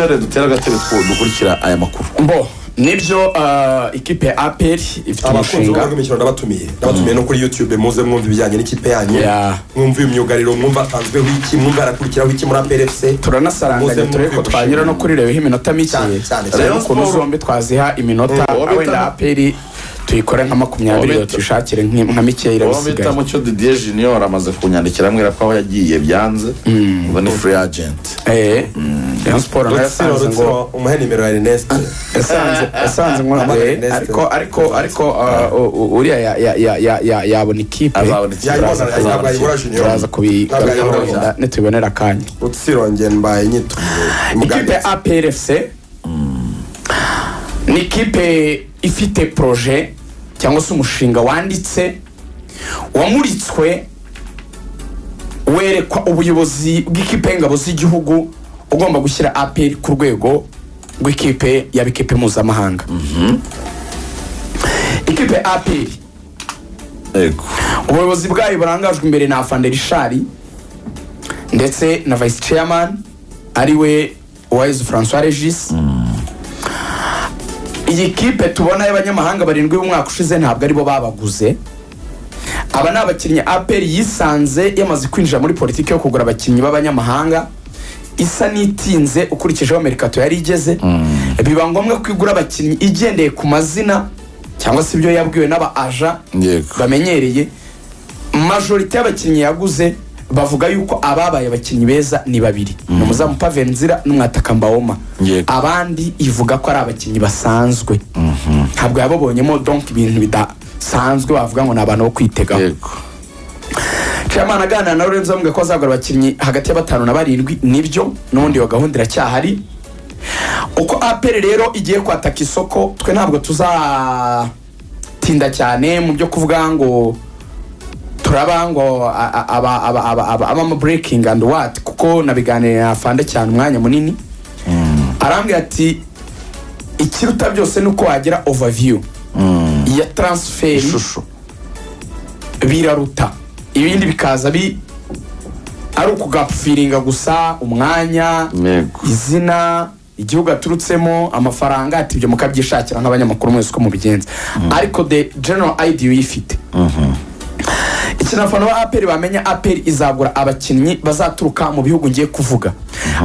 twicare dutera agatebe dukurikira aya makuru. Mbo nibyo ikipe ya APR ifite umushinga w'imikino ndabatumiye no kuri YouTube muze mwumva ibijyanye n'ikipe yanyu mwumva imyugariro mwumva atanzweho iki mwumva arakurikiraho iki muri APR FC turanasaranganya tureko twanyura no kuri rebeho iminota mike rero ukuntu zombi twaziha iminota wenda APR tuyikore nka 20 tuyishakire nka mike irabisigaye bita mucyo Didier Junior amaze kunyandikira mwira ko aho yagiye byanze uba ni free agent Rayon Sport nayo yasanze ngo umuhe nimero ya Ernest yasanze ngo ariko uriya yabona ikipe turaza kubigaragaza nitubonera akanya utsironge mbaye nyito ikipe APR FC ni ikipe ifite projet cyangwa se umushinga wanditse wamuritswe werekwa ubuyobozi bw'ikipe ngabo z'igihugu ugomba gushyira APR ku rwego rw'ikipe yabikipe mpuzamahanga. Ikipe APR ubuyobozi bwayo burangajwe imbere na Afande Richard ndetse na Vice Chairman ariwe Uwayezu François Regis. Iyi kipe tubona y'abanyamahanga barindwi y'umwaka ushize ntabwo ari bo babaguze. Aba ni abakinnyi APR yisanze yamaze kwinjira muri politiki yo kugura abakinnyi b'abanyamahanga isa nitinze ukurikijeho Mercato yari igeze. Biba ngombwa kwigura abakinnyi igendeye ku mazina cyangwa se ibyo yabwiwe n'aba aja bamenyereye. Majority y'abakinnyi yaguze bavuga yuko ababaye abakinnyi beza ni babiri, n'umuzamu Pavenzira n'umwataka Mbaoma. Abandi ivuga ko ari abakinnyi basanzwe ntabwo yababonyemo donc ibintu bidasanzwe bavuga ngo nabantu bo kwitega. Chairman aganira na Lorenzo avuga ko azagura abakinnyi hagati ya 5 na 7 nibyo n'undi wa gahunda iracyahari. Uko APR rero igiye kwataka isoko twe ntabwo tuzatinda cyane mu byo kuvuga ngo turaba ngo aba breaking and what kuko nabiganira Afande cyane umwanya munini. Arambwira ati ikiruta byose nuko wagira overview ya transfer biraruta ibindi bikaza ari ukugapfiringa gusa umwanya izina igihugu aturutsemo amafaranga ati byo mukabyishakira nk'abanyamakuru mwese ko mubigenza ariko the general idea uyifite. Ikinafano wa APR bamenya APR izagura abakinnyi bazaturuka mu bihugu ngiye kuvuga.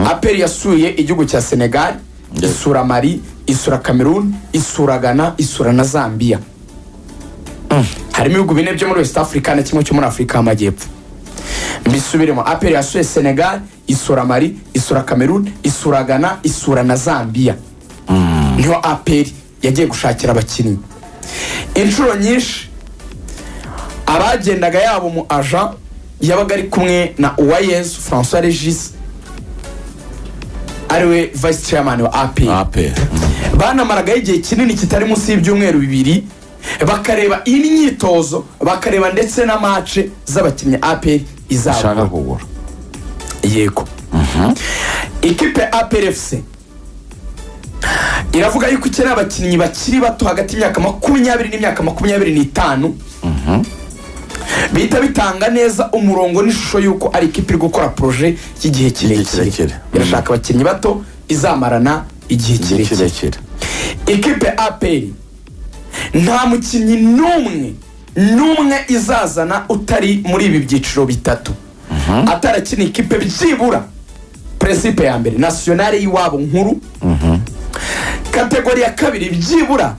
APR yasuye igihugu cya Senegal, isura Mali, isura Cameroon, isura Ghana, isura na Zambia. Harimo ibihugu bine byo muri West Africa na kimwe cyo muri Afrika y'Amajyepfo. Mbisubiremo APR yasuye Senegal, isura Mali, isura Cameroon, isura Ghana, isura na Zambia. Niho APR yagiye gushakira abakinnyi. Inshuro nyinshi abagendaga yabo mu agent yabaga ari kumwe na Uwayezu François Regis ariwe Vice Chairman wa APR. Banamaraga igihe kinini kitari munsi y'ibyumweru 2 bakareba imyitozo bakareba ndetse na match z'abakinnyi APR izashaka kugura. Yego. Ikipe APR FC iravuga yuko ikena abakinnyi bakiri bato hagati y'imyaka 20 n'imyaka 25 bita bitanga neza umurongo n'ishusho yuko ari ikipe iri gukora projet y'igihe kirekire. Irashaka abakinnyi bato izamarana igihe kirekire. Ikipe APR nta mukinnyi n'umwe izazana utari muri ibi byiciro bitatu. Atarakina ikipe byibura principe ya mbere nationale y'iwabo nkuru. Kategori ya kabiri byibura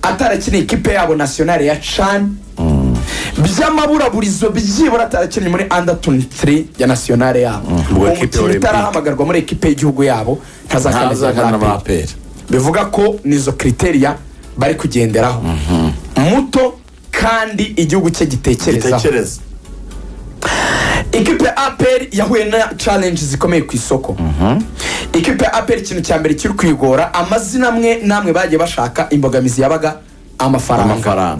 atarakina ikipe yabo nationale ya CHAN. Byamabura burizo byibura atarakina muri under 23 ya nationale yabo. Umukinnyi itarahamagarwa muri ekipe y'igihugu yabo ntazakana na APR. Bivuga ko nizo criteria bari kugenderaho. Muto kandi igihugu cye gitekereza. Ikipe APR yahuye na challenge zikomeye ku isoko. Ikipe APR ikintu cya mbere kiri kwigora amazina namwe bagiye bashaka imbogamizi yabaga amafaranga.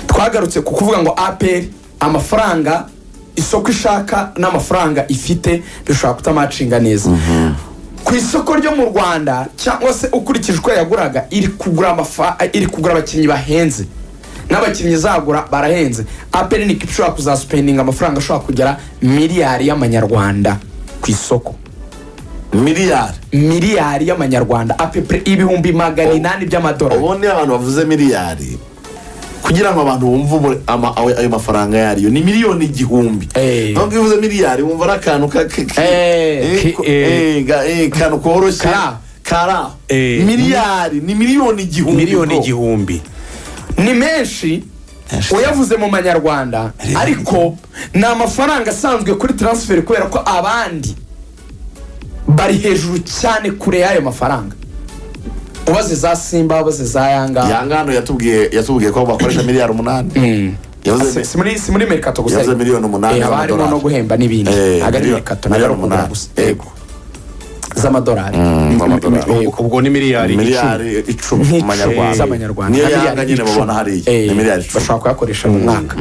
Twagarutse ku kuvuga ngo APR amafaranga isoko ishaka n'amafaranga ifite bishobora kutamacinga neza. Ku isoko ryo mu Rwanda cyangwa se ukurikije uko yaguraga iri kugura abakinnyi bahenze n'abakinnyi zagura barahenze. APR ni ikipe ishobora kuzaspendinga amafaranga ashobora kugera miliyari y'amanyarwanda ku isoko. miliyari y'amanyarwanda apepre ibihumbi 800 by'amadolari. ubundi abantu bavuze miliyari kugira ngo abantu bumve ayo mafaranga yariyo ni miliyoni 1,000. ntabwo bivuze miliyari wumva ari akantu kantu koroshye kara miliyari ni miliyoni 1,000 ni menshi uyavuze mu manyarwanda, ariko ni amafaranga asanzwe kuri transfer kubera ko abandi bari hejuru cyane kure y'ayo mafaranga. ubaze za Simba, ubaze za Yanga hano yatubwiye ko bakoresha miliyari 8. si muri mercato gusa, yavuze miliyoni 8 harimo no guhemba n'ibindi. agari mercato nayo gusa yego z'amadolari. ubwo ni miliyari 10 mu manyarwanda. niyo Yanga nyine babona hariya ni miliyari 10 bashobora kuyakoresha mu mwaka.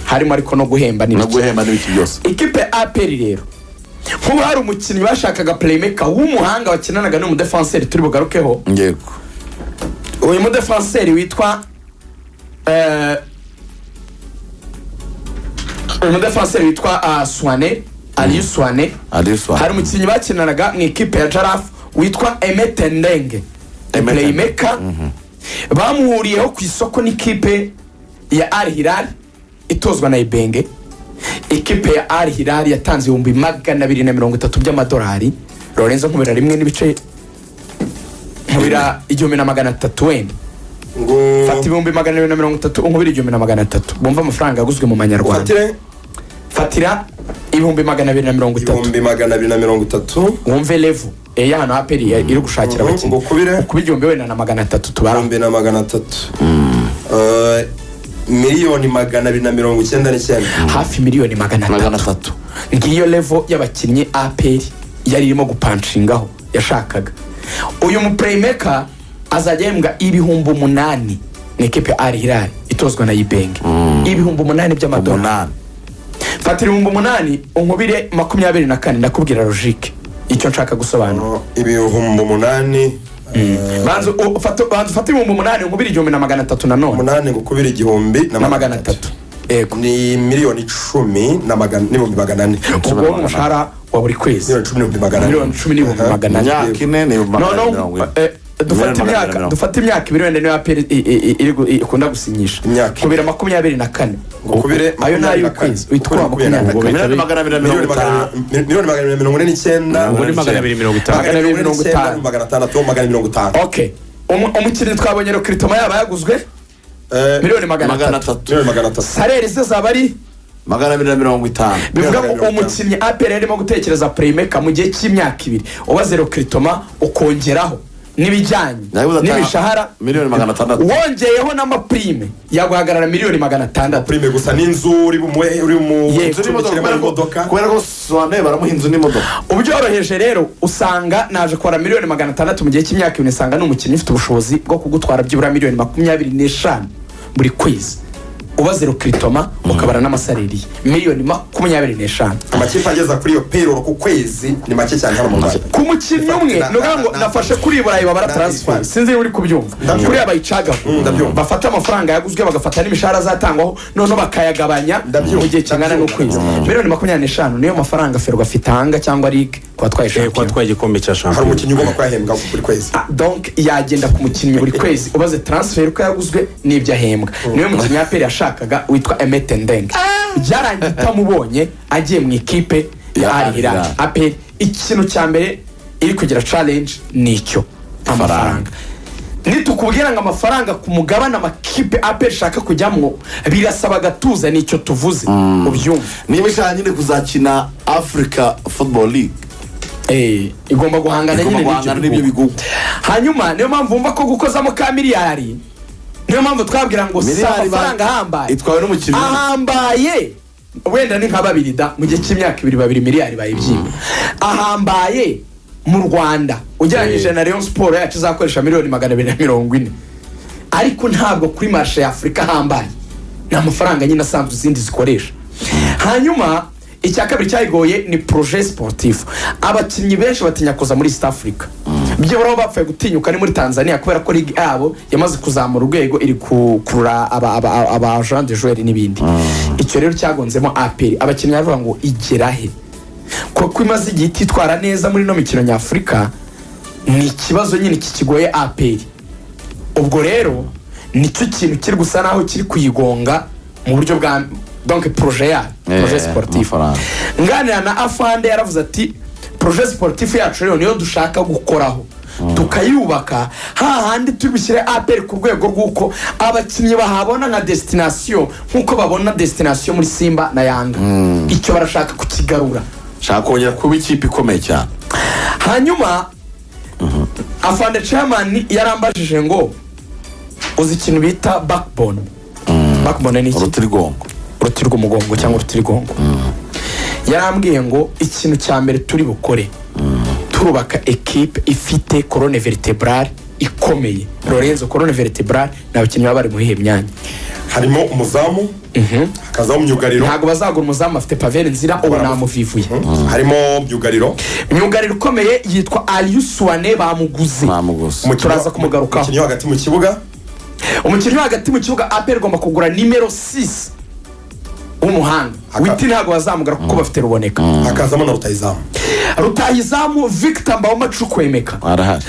harimo ariko no guhemba n'ibiki byose. ikipe APR rero kuba hari umukinnyi bashakaga playmaker w'umuhanga wakinanaga n'umudefenseri turi bugarukeho. yego uyu mudefenseri witwa Suane Aliou Suane. hari umukinnyi bakinanaga mu ikipe ya Jaraf witwa Emete Ndenge playmaker. bamuhuriyeho ku isoko n'ikipe ya Al Hilal itozwa na Ibenge. ikipe ya Al Hilal yatanze 230 by'amadolari. Lorenzo nkubira rimwe n'ibice nkubira 1,300 wenda ngo fata 230 nkubira 1,300 bumva amafaranga yaguzwe mu manyarwanda. fatira 230 wumve level hano APR iri gushakira abakinnyi ukubira 1,300 tubara 2,300 miliyoni 299 hafi miliyoni 300. ngiyo level y'abakinnyi APR yari irimo gupanshingaho yashakaga. uyu mu playmaker azajya yembwa 8,000 n'ikipe Al Hilal itozwa na Ibenge. 8,000 by'amadolari. fatira 8,000 unkubire 24 ndakubwira logique icyo nshaka gusobanura. 8,000 banzu fata 8,000 unkubire 1,300 nanone 8 ngukubira 1,300 yego ni miliyoni 10 n'ibihumbi 400. ubwo umushahara wa buri kwezi miliyoni 10 n'ibihumbi 400. dufata imyaka ibiri wenda niyo APR ikunda gusinyisha kubira 24 kubire ayo nayo ukwezi witwa 20 miliyoni 250 okay. umukinnyi twabonye rero Kritoma yaba yaguzwe miliyoni 300. salary ze zaba ari 250. bivuga ngo umukinnyi APR yarimo gutekereza playmaker mu gihe cy'imyaka 2 ubaze rero Kritoma ukongeraho n'ibijyanye n'imishahara miliyoni 600 wongeyeho n'amaprime yaguhagarara miliyoni 600. prime gusa n'inzu uri mu kubera ko Suane baramuhinze n'imodoka. ubyoroheje rero usanga naje kwara miliyoni 600 mu gihe cy'imyaka 2 usanga n'umukinnyi ufite ubushobozi bwo kugutwara byibura miliyoni 25 buri kwezi. ubaze Kritoma ukabara n'amasalari miliyoni 25. amakipe ageza kuri iyo payroll ku kwezi ni make cyane hano mu Rwanda. ku mukinnyi umwe ngo nafashe kuri Burayi babara transfer sinzi uri kubyumva kuri abayicaga bafata amafaranga yaguzwe bagafata n'imishahara zatangwaho none bakayagabanya mu gihe kingana n'ukwezi. miliyoni 25 niyo mafaranga Ferwafa afitanga cyangwa Ligue kwa twaye igikombe cya champion. hari umukinnyi ugomba kwahembwa buri kwezi donc yagenda ku mukinnyi buri kwezi ubaze transfer uko yaguzwe n'ibyo ahembwa. niyo mukinnyi APR yashakaga witwa Emete Ndenge byarangiye utamubonye agiye mu ikipe ya Al Hilal. APR ikintu cya mbere iri kugira challenge nicyo amafaranga. nitukubwira ngo amafaranga ku mugabane amakipe APR shaka kujyamo birasaba gatuza nicyo tuvuze ubyumva. niba ishaka nyine kuzakina Africa Football League igomba guhangana n'ibyo bigugu. hanyuma niyo mpamvu wumva ko gukozamo ka miliyari. niyo mpamvu twabwira ngo si amafaranga ahambaye itwawe n'umukinnyi ahambaye wenda ni nka 2 da mu gihe cy'imyaka 2 miliyari bayibyimba ahambaye mu Rwanda ugereranyije na Rayon Sport yacu izakoresha miliyoni 240. ariko ntabwo kuri marché ya Afrika ahambaye ni amafaranga nyine asanzwe izindi zikoresha. hanyuma icya kabiri cyayigoye ni projet sportif. abakinnyi benshi batinya kuza muri East Africa byibura bapfuye gutinyuka ni muri Tanzania kubera ko ligue yabo yamaze kuzamura urwego iri kurura aba agent de joueur n'ibindi. icyo rero cyagonzemo APR abakinnyi bavuga ngo igerahe kuko imaze igihe ititwara neza muri ino mikino nyafurika. Ni ikibazo nyine kikigoye APR. Ubwo rero nicyo kintu kiri gusa naho kiri kuyigonga mu buryo bwa donc projet sportif. Nganira na Afande yaravuze ati projet sportif yacu rero niyo dushaka gukoraho tukayubaka hahandi tubishyire APR ku rwego rw'uko abakinnyi bahabona nka destination nk'uko babona destination muri Simba na Yanga. Icyo barashaka kukigarura, shaka kongera kuba ikipe ikomeye cyane. Hanyuma Afande chairman yarambajije ngo uzi ikintu bita backbone. Backbone ni iki? Urutirigongo cyangwa urutirigongo. Yarambwiye ngo ikintu cya mbere turi bukore turubaka equipe ifite colonne vertebrale ikomeye. Lorenzo, colonne vertebrale n'abakinnyi baba bari mu hihe myanya? Harimo umuzamu, hakazaho myugariro. Ntago bazagura umuzamu afite Pavel Nzira ubu namuvivuye. Harimo myugariro ukomeye yitwa Aliou Souane bamuguze. Turaza kumugarukaho. Umukinnyi hagati mu kibuga. Umukinnyi hagati mu kibuga APR gomba kugura nimero 6 umuhanga. Witi ntago bazamugara kuko bafite Ruboneka. Hakazamo na Rutahizamu Victor Mbawoma Chukwemeka. Arahari.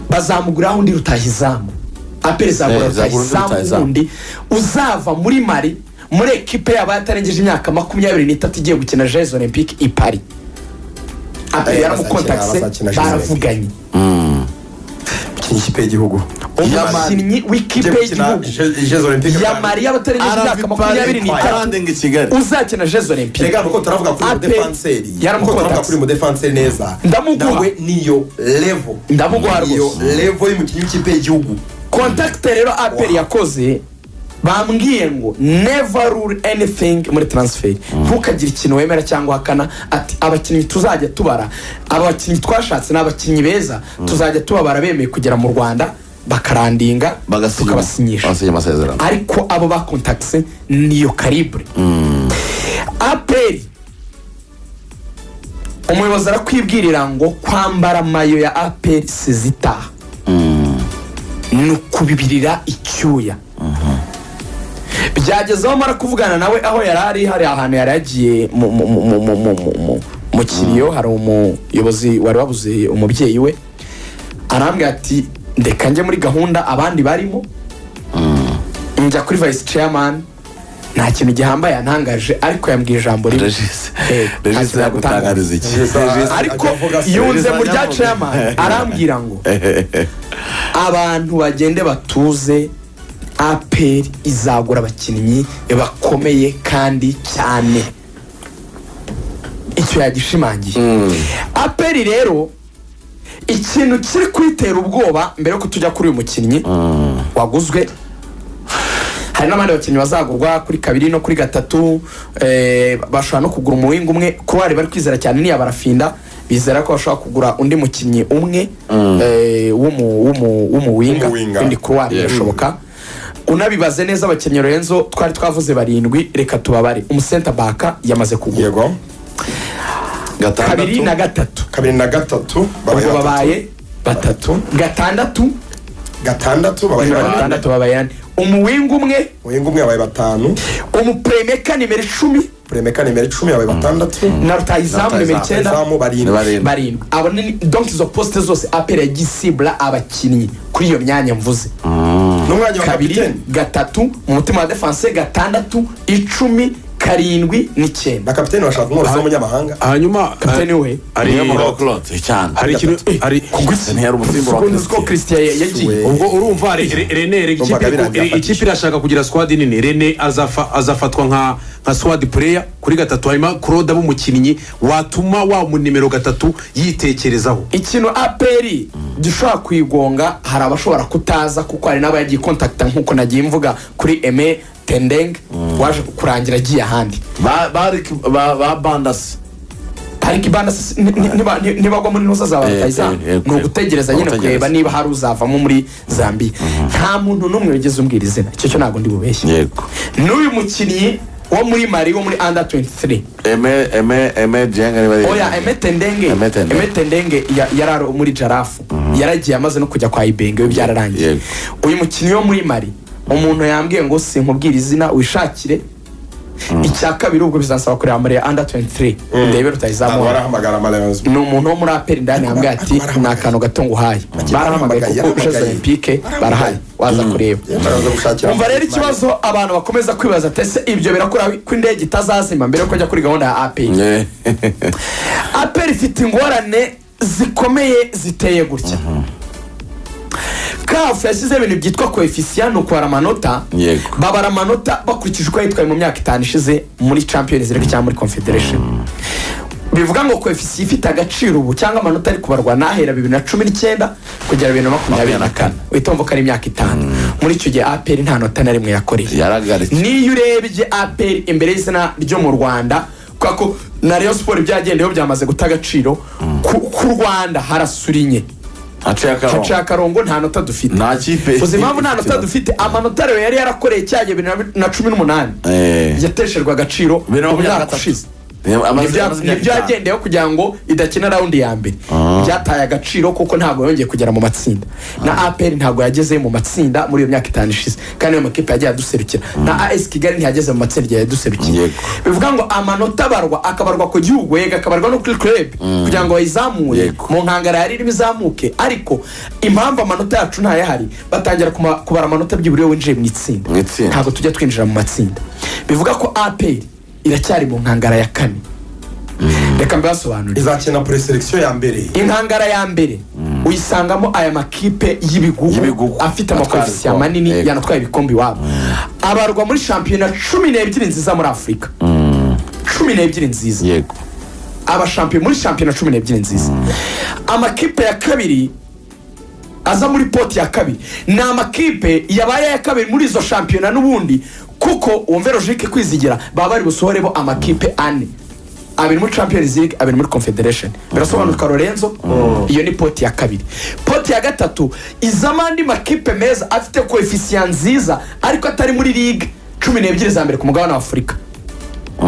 Bazamugura undi Rutahizamu. APR zagura Rutahizamu undi uzava muri Mali muri equipe y'abatarengeje imyaka 23 igiye gukina Jeux Olympiques i Paris. APR yaramukontakse baravuganye. Ikipe y'igihugu. Umukinnyi w'ikipe y'igihugu ya Maria batarengeje imyaka 23 uzakina Jeux Olympiques. Rega nuko turavuga kuri defenseri. Turavuga kuri mu defenseri neza. Nawe niyo level. Ndamuguha rwose. Level y'umukinnyi w'ikipe y'igihugu. Contact rero APR yakoze bambwiye ngo never rule anything muri transfer. Ntukagire ikintu wemera cyangwa hakana ati abakinnyi tuzajya tubara, abakinnyi twashatse n'abakinnyi beza tuzajya tubabara bemeye kugera mu Rwanda bakarandinga tukabasinyisha. Ariko abo ba contacts niyo calibre. APR umuyobozi arakwibwirira ngo kwambara mayo ya APR Sezita nukubibirira icyuya. Byagezeho mara kuvugana nawe aho hari ahantu yaragiye mu kiriyo. Hari umuyobozi wari wabuze umubyeyi we arambwira ati ndeka njye muri gahunda abandi barimo njya kuri vice chairman. Nta kintu gihambaye yantangaje ariko yambwiye ijambo rimwe. Regis yagutangariza iki? Ariko yunze mu rya chairman arambwira ngo abantu bagende batuze, APR izagura abakinnyi bakomeye kandi cyane. Icyo yagishimangiye. APR rero ikintu kiri kwitera ubwoba mbere yo kutujya kuri uyu mukinnyi waguzwe. Hari n'abandi bakinnyi bazagurwa kuri kabiri no kuri gatatu. Bashobora no kugura umuwinga umwe ko bari kwizera cyane niya barafinda bizera ko bashobora kugura undi mukinnyi umwe w'umuwinga indi kuwari birashoboka. Unabibaze neza abakinnyi Lorenzo twari twavuze 7 reka tubabare. Umusenta baka yamaze kugura. Yego. Kabiri na gatatu babaye batatu. Gatandatu babaye umuwinga umwe yabaye 5. Umupremeka nimero 10 yabaye 6 na Rutahizamu nimero 9 barindwi. Abo ni donc izo poste zose APR yagisibla abakinnyi kuri iyo myanya mvuze. N'umwanya wa kabiri gatatu mu mutima wa defense 6 10 7 9 na kapiteni washaka umworozi w'umunyamahanga. Hanyuma kapiteni we ari Claude cyane. Hari ikintu ari ntiyari umusimbura wa Christian yagiye. Ubwo urumva René ikipe irashaka kugira squad nini. René azafatwa nka squad player kuri gatatu. Hanyuma Claude abumukinnyi watuma wa mu nimero 3 yitekerezaho. Ikintu APR gishobora kwigonga hari abashobora kutaza kuko hari n'abagiye contacta nkuko nagiye mvuga kuri Aime Tendeng waje kurangira agiye ahandi. Ba Bandas Pariki Bandas ntibagwa muri ntuza za Rutahizamu. No gutegereza nyine kureba niba hari uzavamo muri Zambia. Nta muntu numwe wigeze umbwira izina. Icyo cyo nago ndi bubeshye. Yego. N'uyu mukinnyi wo muri Mali wo muri under 23. Aime Dieng ni bari. Oya Aime Tendenge yararo muri Jarafu. Yaragiye amaze no kujya kwa Ibenge byararangiye. Uyu mukinnyi wo muri Mali umuntu yambwiye ngo sinkubwira izina wishakire icya kabiri ubwo bizansaba kureba muri under 23 ndebe rutayizamuha barahamagara amarenzo ni umuntu wo muri aperi ndani yambwiye ati ni akantu gato nguhaye barahamagaye kuko Jeux Olympique barahari waza kureba umva rero ikibazo abantu bakomeza kwibaza ese ibyo birakora ko indege itazazima mbere yo kujya kuri gahunda ya aperi aperi ifite ingorane zikomeye ziteye gutya kafu yashyize ibintu byitwa coefficient no kwara amanota babara amanota bakurikije uko yitwaye mu myaka 5 ishize muri Champions League cyangwa muri Confederation bivuga ngo coefficient ifite agaciro ubu cyangwa amanota ari kubarwa nahera 2019 kugera 2024 witomva ko ari imyaka 5 muri icyo gihe APR nta nota na rimwe yakoreye yaragaritse niyo urebye APR imbere y'izina ryo mu Rwanda kwako na Rayon Sport byagendeyeho byamaze guta agaciro ku Rwanda harasurinye haciye akarongo nta nota dufite nta kipe uzi impamvu nta nota dufite amanota rero yari yarakoreye cyaje 2018 yatesherwa agaciro mu myaka ushize nibyo yagendeyeho kugira ngo idakina raundi ya mbere byataye agaciro kuko ntabwo yongeye kugera mu matsinda na APR ntabwo yageze mu matsinda muri iyo myaka 5 ishize kandi ayo makipe yagiye aduserukira na AS Kigali ntiyageze mu matsinda yagiye aduserukira bivuga ngo amanota akabarwa ku gihugu yega akabarwa no kuri club kugira ngo bayizamure mu nkangara yari irimo izamuke ariko impamvu amanota yacu ntayahari batangira kubara amanota by'iburiyo winjiye mu itsinda ntabwo tujya twinjira mu matsinda bivuga ko APR iracyari mu nkangara ya 4 reka mbasobanurire izakina pre-selection ya mbere inkangara ya mbere uyisangamo aya makipe y'ibigugu afite amakoefficient manini yanatwaye ibikombe iwabo abarwa muri shampiyona 12 nziza muri Afrika 12 nziza yego aba champion muri shampiyona 12 nziza amakipe ya kabiri aza muri poti ya kabiri ni amakipe yabaye ya kabiri muri izo shampiyona n'ubundi kuko wumve logique kwizigira baba bari busohorebo amakipe 4 abiri muri Champions League abiri muri Confederation birasobanuka Lorenzo iyo ni poti ya kabiri poti ya gatatu izamandi makipe meza afite coefficient nziza ariko atari muri league 12 za mbere ku mugabane wa Afrika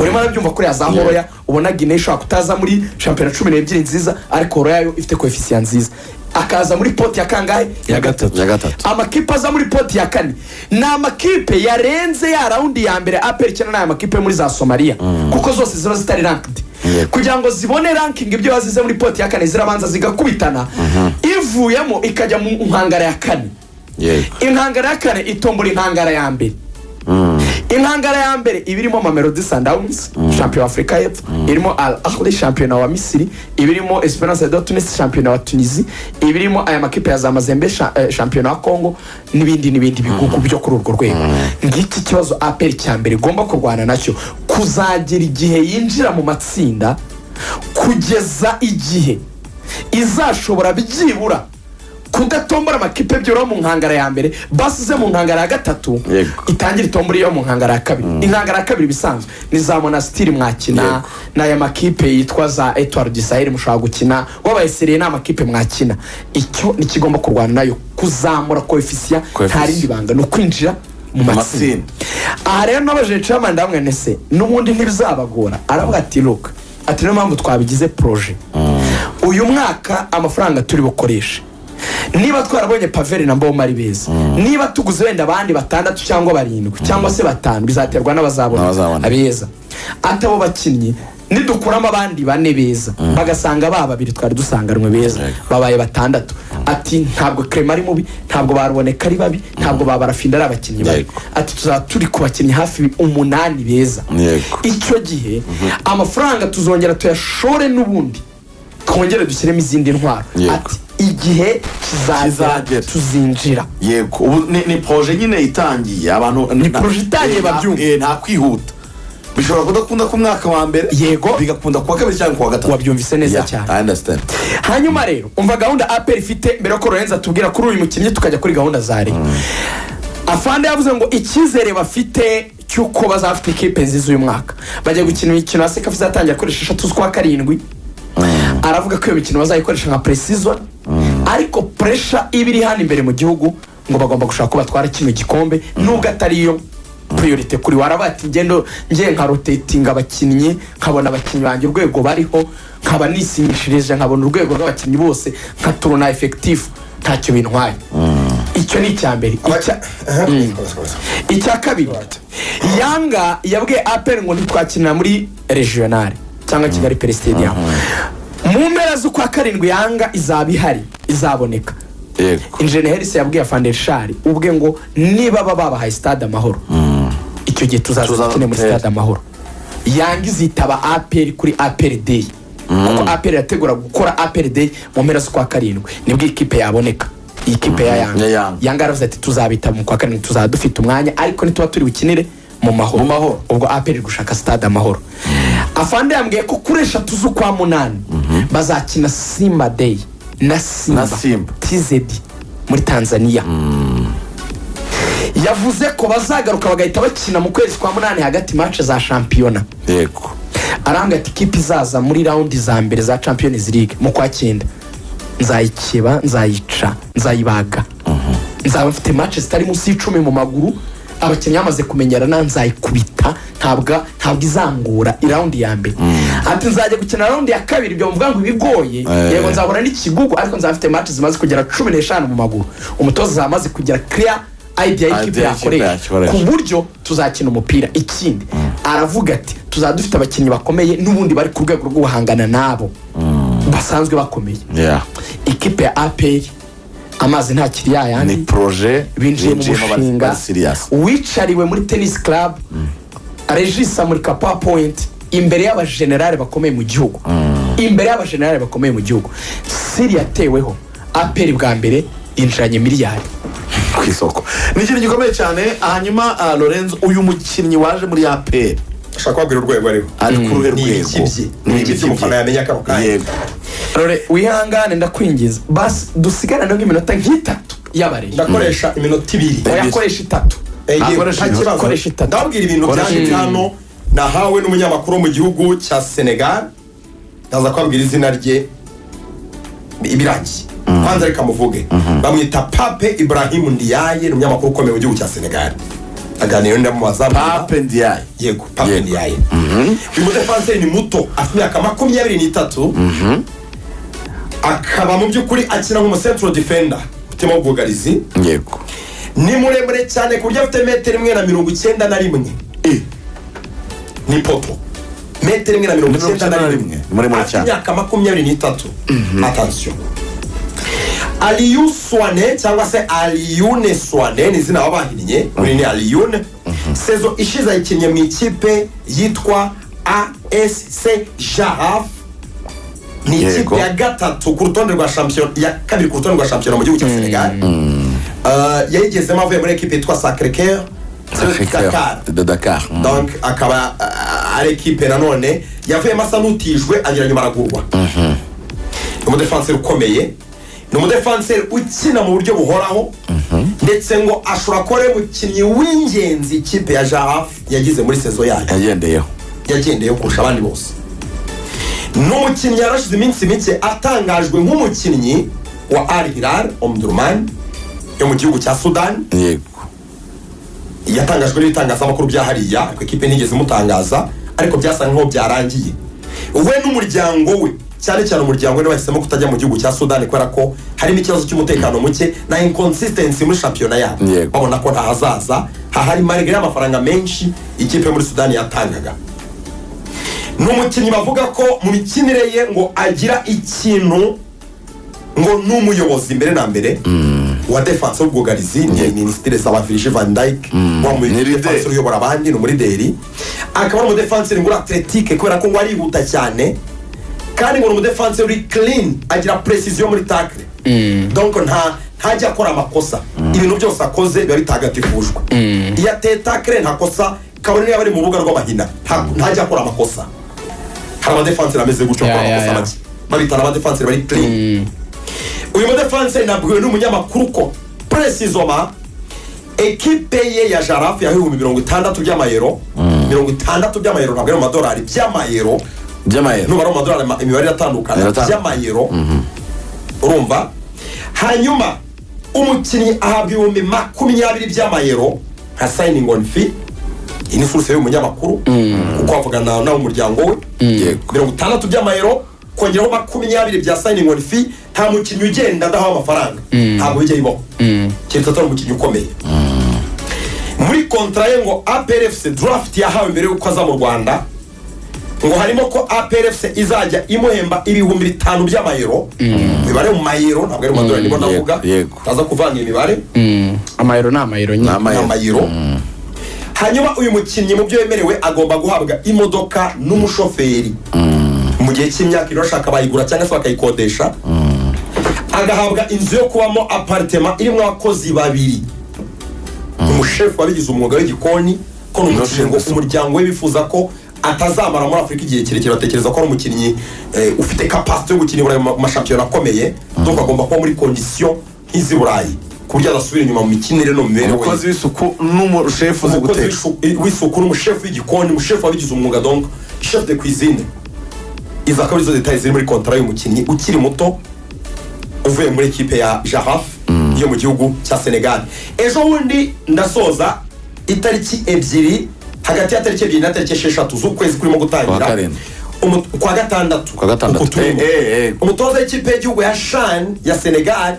urimo arabyumva kuri azahoroya ubona Guinea ishaka kutaza muri shampiyona 12 nziza ariko Royal ifite coefficient nziza akaza muri poti ya kangahe ya gatatu amakipe aza muri poti ya 4 na amakipe yarenze ya raundi ya mbere APR cyane na amakipe muri za Somalia kuko zose ziba zitari ranked kugira ngo zibone ranking ibyo bazize muri poti ya 4 zirabanza zigakubitana ivuyemo ikajya mu nkangara ya 4 inkangara ya 4 itombora inkangara ya mbere inkangara ya mbere ibirimo Mamelodi Sundowns champion wa Afrika y'Epfo irimo Al Ahly champion wa Misiri ibirimo Esperance de Tunis champion wa Tunisie ibirimo aya makipe ya Zamazembe champion wa Congo n'ibindi bigugu byo kuri urwo rwego ngiki kibazo APR cya mbere igomba kurwana nacyo kuzagira igihe yinjira mu matsinda kugeza igihe izashobora byibura kugatombora amakipe byoro mu nkangara ya mbere basize mu nkangara ya gatatu itangira itombora yo mu nkangara ya kabiri inkangara ya kabiri bisanzwe ni za Monastir mwakina na ya makipe yitwa za Etoile du Sahel mushaka gukina wabaye serie na makipe mwakina icyo ni kigomba kurwana nayo kuzamura coefficient ntarindi banga no kwinjira mu matsinda aha rero nabaje chairman ndamwe nese n'ubundi ntibizabagora aravuga ati look ati no mpamvu twabigize projet uyu mwaka amafaranga turi bukoresha niba twarabonye Paveri na Mboma ari beza niba tuguze wenda abandi 6 cyangwa 7 cyangwa se 5 bizaterwa n'abazabona abeza atabo bakinnyi nidukuramo abandi 4 beza bagasanga baba 2 twari dusanganwe beza babaye 6 ati ntabwo Clement ari mubi ntabwo baruboneka ari babi ntabwo babarafinda ari abakinnyi babi ati turi kubakinnyi hafi 8 beza icyo gihe amafaranga tuzongera tuyashore n'ubundi twongere dushyiremo izindi ntwaro ati igihe kizagera tuzinjira yego ubu ni projet nyine itangiye abantu ni projet itangiye babyumva nta kwihuta bishobora kudakunda ku mwaka wa mbere yego bigakunda kuwa kabiri cyangwa kuwa gatatu wabyumvise neza cyane I understand hanyuma rero umva gahunda APR ifite mbere ko Lorenzo tubwira kuri uyu mukinnyi tukajya kuri gahunda zari afande yavuze ngo icyizere bafite cyuko bazafite ikipe nziza uyu mwaka bajya gukina imikino ya Sekafa izatangira koresha 3 z'ukwa 7 aravuga ko iyo mikino bazayikoresha nka pre-season ariko pressure ibiri hano imbere mu gihugu ngo bagomba gushaka ko batwara kino gikombe nubwo atari yo priority kuri warabati ngiye nka rotating abakinnyi nkabona abakinnyi banjye urwego bariho nkaba nisimishirije nkabona urwego rw'abakinnyi bose nka turona effective ntacyo bintwaye icyo ni icyambere icya kabiri Yanga yabwiye APR ngo ntitwakinira muri regional cyangwa Kigali Pele Stadium. Mu mpera z'ukwa karindwi Yanga izaba ihari, izaboneka. Engineer Herse yabwiye Fandeshari ubwe ngo niba babahaye stade Amahoro icyo gihe tuzazakine muri stade Amahoro. Yanga izitaba APR kuri APR Day kuko APR yategura gukora APR Day mu mpera z'ukwa karindwi nibwo ikipe yaboneka. Ikipe ya Yanga yaravuze ati tuzabita mu kwa karindwi tuzaba dufite umwanya ariko nituba turi bukinire mu Mahoro ubwo APR gushaka stade Amahoro. Afande yambwiye ko kuri 3 z'ukwa munani bazakina Simba Day na Simba TZD muri Tanzania. Yavuze ko bazagaruka bagahita bakina mu kwezi kwa munani hagati match za shampiyona. Yego. Aranga ati ikipe izaza muri round za mbere za Champions League mu kwa 9 nzayikiba nzayica nzayibaga. Nzaba mfite match zitari munsi y'icumi mu maguru abakinnyi bamaze kumenyerana nzayikubita ntabwo izangura round ya mbere. Ati nzajya gukina round ya kabiri byo mvuga ngo bigoye yego nzabona n'ikigugu ariko nzafite match zimaze kugera 15 mu maguru. Umutoza zamaze kugera clear idea y'ikipe yakoreye ku buryo tuzakina umupira. Ikindi aravuga ati tuzadufite abakinnyi bakomeye n'ubundi bari ku rwego rwo guhangana nabo basanzwe bakomeye. Ikipe ya APR amazi nta kiri yayandi ni projet binjiye mu mushinga wicariwe muri tennis club Regis muri Kapa Point imbere y'abagenerale bakomeye mu gihugu. Imbere y'abagenerale bakomeye mu gihugu siri yateweho APR bwa mbere injanye miliyari ku isoko. Ni ikintu gikomeye cyane. Hanyuma Lorenzo uyu mukinnyi waje muri APR ashaka kwabwira urwego ari ku rwego ni iki umufana yamenya ko yego. Rore wihangane ndakwingiza basi dusigarane nk'iminota nk'itatu y'abare ndakoresha iminota 2 yakoresha 3 akoresha 3 ndabwira ibintu byanje hano nahawe n'umunyamakuru mu gihugu cya Senegal ndaza kwabwira izina rye ibirangi kwanza reka muvuge bamwita Pape Ibrahim Ndiaye n'umunyamakuru ukomeye mu gihugu cya Senegal aganira ndamubaza Pape Ndiaye. Yego Pape Ndiaye uyu mudefanse ni muto afite imyaka 23 akaba mu by'ukuri akina nk'umu central defender utema ubwugarizi. Yego. Ni muremure cyane ku buryo afite metero 191 ni poto metero 191 muremure cyane imyaka 23. Attention Aliou Souane cyangwa se Alioune Souane ni izina babahinnye muri ni Alioune. Saison ishize ayikinnye mu ikipe yitwa ASC Jaraf ni ikipe ya gatatu ku rutonde rwa champion ya kabiri ku rutonde rwa champion mu gihugu cya Senegal. Yayigezemo avuye muri equipe yitwa Sacré-Cœur de Dakar. Donc akaba ari equipe nanone yavuye masa nutijwe agira nyuma aragurwa. Umudefenseur ukomeye ni umudefenseur ukina mu buryo buhoraho ndetse ngo ashobora kore mukinnyi w'ingenzi ikipe ya Jaraf yagize muri saison yayo yagendeyeho kurusha abandi bose. N'umukinnyi yarashize iminsi mike atangajwe nk'umukinnyi wa Al Hilal Omdurman yo mu gihugu cya Sudan. Yego. Yatangajwe n'itangazamakuru bya hariya ko equipe nigeze mutangaza ariko byasa nkaho byarangiye. We n'umuryango we cyane cyane umuryango we bahisemo kutajya mu gihugu cya Sudan kubera ko harimo ikibazo cy'umutekano muke na inconsistency muri championnat yabo. Babona ko ntahazaza hahari marigre y'amafaranga menshi ikipe muri Sudan yatangaga. N'umukinnyi bavuga ko mu mikinire ye ngo agira ikintu ngo n'umuyobozi mbere na mbere wa defense y'ubwugarizi ni style za Virgil van Dijk wa mu defense uyobora abandi no muri deri akaba mu defense ngo athletique kubera ko ngo ari huta cyane kandi ngo mu defense uri clean agira precision muri tackle. Donc ntajya akora amakosa ibintu byose akoze biba bitagatifujwe. Iya tackle nta kosa kabone yabari mu buga rw'amahina ntajya akora amakosa. Hari defense ameze gutyo kwa amakosa bake babitana aba defense bari clean. Uyu defense nabwiwe n'umunyamakuru ko precisement equipe ye ya Jaraf ya 60 by'amayero 60 by'amayero ntabwo ari amadolari by'amayero n'ubara amadolari imibare atandukana by'amayero urumva. Hanyuma umukinnyi ahabwa 20 by'amayero nka signing on fee. Ini source y'umunyamakuru uko avugana na umuryango we 60 by'amayero kongeraho 20 bya signing on fee. Nta mukinnyi ugenda ndaho amafaranga ntabwo bijya bibaho. Cyitwa umukinnyi ukomeye muri kontra ye ngo APRFC draft yahawe mbere y'uko aza mu Rwanda ngo harimo ko APRFC izajya imuhemba ibihumbi 5 by'amayero mibare mu mayero ntabwo ari mu madolari nibo navuga taza kuvanga imibare amayero ni amayero nyine amayero hanyuma uyu mukinnyi mu byo yemerewe agomba guhabwa imodoka n'umushoferi mu gihe cy'imyaka irashaka bayigura cyangwa se bakayikodesha agahabwa inzu yo kubamo apartment irimo abakozi babiri umushefu wabigize umwuga w'igikoni ko n'umushinga umuryango we bifuza ko atazamara muri Afurika igihe kirekire batekereza ko ari umukinnyi ufite capacity yo gukinira mu mashampiyona akomeye donc agomba kuba muri condition nk'izi Burayi ku buryo adasubira inyuma mu mikinire no mu mibereho umukozi w'isuku n'umushefu uzi guteka w'isuku n'umushefu w'igikoni umushefu wabigize umwuga donc chef de cuisine iza akaba izo details ziri muri kontra y'umukinnyi ukiri muto uvuye muri ekipe ya Jaraf yo mu gihugu cya Senegal. Ejo wundi ndasoza itariki ebyiri hagati ya tariki ebyiri na tariki 6 z'ukwezi kurimo gutangira kwa gatandatu umutoza w'ikipe y'igihugu ya Shan ya Senegal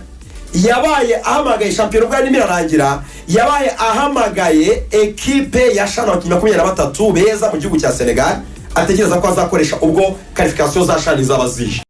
yabaye ahamagaye shampiyona bwa nimira rangira yabaye ahamagaye ekipe ya Shan abakinnyi 23 beza mu gihugu cya Senegal atekereza ko azakoresha ubwo qualification za Shan zaba zije